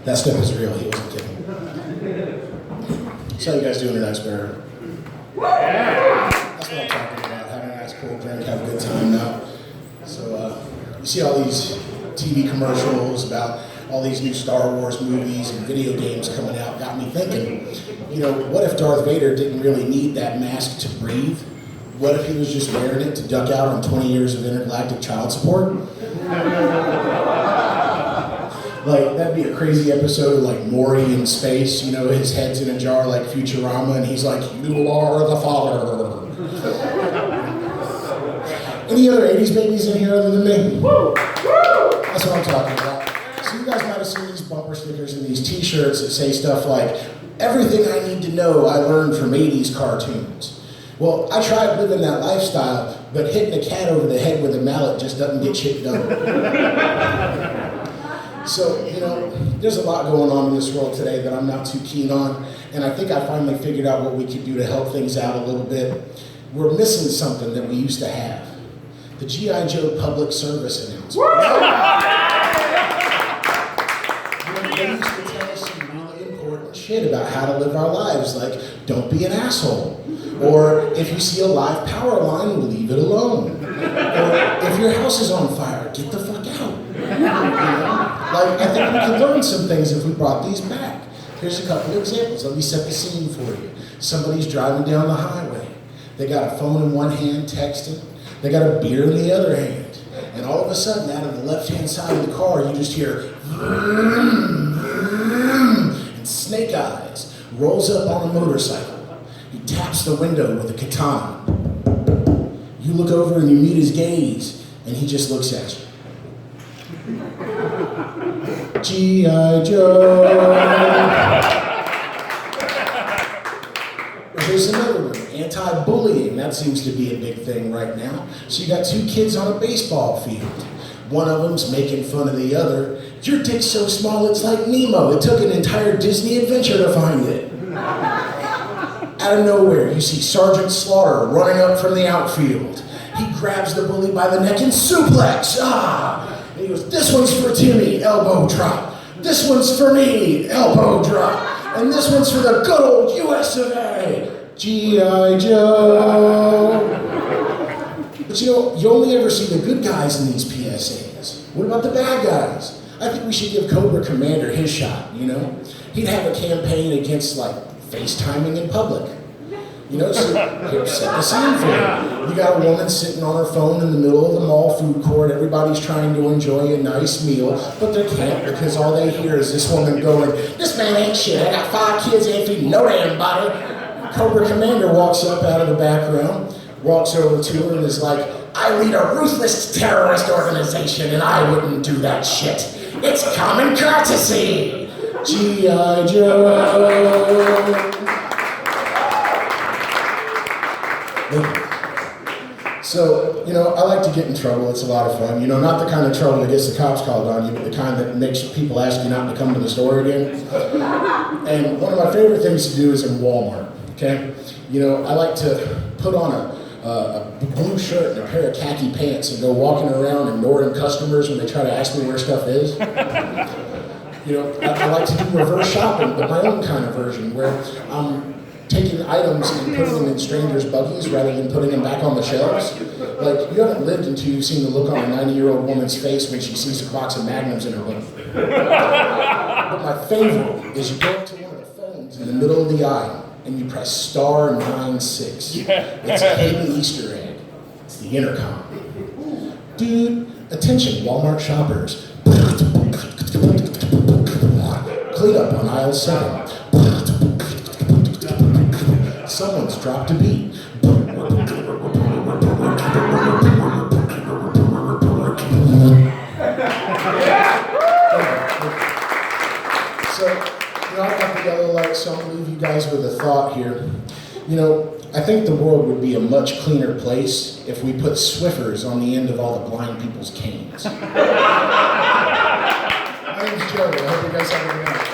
That stuff is real, he wasn't kidding. So how you guys doing tonight, Sparrow? That's what I'm talking about, having a nice cold drink, have a good time now. So, you see all these TV commercials about all these new Star Wars movies and video games coming out, got me thinking, what if Darth Vader didn't really need that mask to breathe? What if he was just wearing it to duck out on 20 years of intergalactic child support? Like, that'd be a crazy episode of like Maury in space, his head's in a jar like Futurama, and he's like, "You are the father." Any other 80s babies in here other than me? That's what I'm talking about. So you guys might have seen these bumper stickers and these t-shirts that say stuff like, "Everything I need to know I learned from 80s cartoons." Well, I tried living that lifestyle, but hitting a cat over the head with a mallet just doesn't get shit done. So, there's a lot going on in this world today that I'm not too keen on, and I think I finally figured out what we could do to help things out a little bit. We're missing something that we used to have. The G.I. Joe public service announcement. They used to tell us some really important shit about how to live our lives, like, don't be an asshole. Or if you see a live power line, leave it alone. Or if your house is on fire, get the fuck out. Like, I think we could learn some things if we brought these back. Here's a couple of examples. Let me set the scene for you. Somebody's driving down the highway. They got a phone in one hand, texting. They got a beer in the other hand. And all of a sudden, out of the left-hand side of the car, you just hear, vroom, vroom, and Snake Eyes rolls up on a motorcycle. He taps the window with a katana. You look over and you meet his gaze, and he just looks at you. G.I. Joe. Here's another one, anti-bullying. That seems to be a big thing right now. So you got two kids on a baseball field. One of them's making fun of the other. "Your dick's so small it's like Nemo. It took an entire Disney adventure to find it." Out of nowhere, you see Sergeant Slaughter running up from the outfield. He grabs the bully by the neck and suplex. And he goes, "This one's for Timmy," elbow drop. "This one's for me," elbow drop. "And this one's for the good old US of A, G.I. Joe." But you only ever see the good guys in these PSAs. What about the bad guys? I think we should give Cobra Commander his shot, He'd have a campaign against, like, FaceTiming in public. So here, set the scene for you. You got a woman sitting on her phone in the middle of the mall food court. Everybody's trying to enjoy a nice meal, but they can't because all they hear is this woman going, "This man ain't shit. I got 5 kids, ain't feeding no damn body." Cobra Commander walks up out of the background, walks over to her and is like, "I lead a ruthless terrorist organization and I wouldn't do that shit. It's common courtesy. G.I. Joe." So, I like to get in trouble. It's a lot of fun. Not the kind of trouble that gets the cops called on you, but the kind that makes people ask you not to come to the store again. And one of my favorite things to do is in Walmart, okay? I like to put on a blue shirt and a pair of khaki pants and go walking around ignoring customers when they try to ask me where stuff is. I like to do reverse shopping, but my own kind of version, where I'm taking items and putting them in strangers' buggies rather than putting them back on the shelves. Like, you haven't lived until you've seen the look on a 90-year-old woman's face when she sees a box of Magnums in her buggy. But my favorite is you go up to one of the phones in the middle of the aisle and you press star 96. It's a hidden Easter egg. It's the intercom. Dude, attention, Walmart shoppers. Clean up on aisle 7. Someone's dropped a beat. So, I've got the yellow light, so I'm going to leave you guys with a thought here. I think the world would be a much cleaner place if we put Swiffers on the end of all the blind people's canes. My name's Joe. I hope you guys have a good night.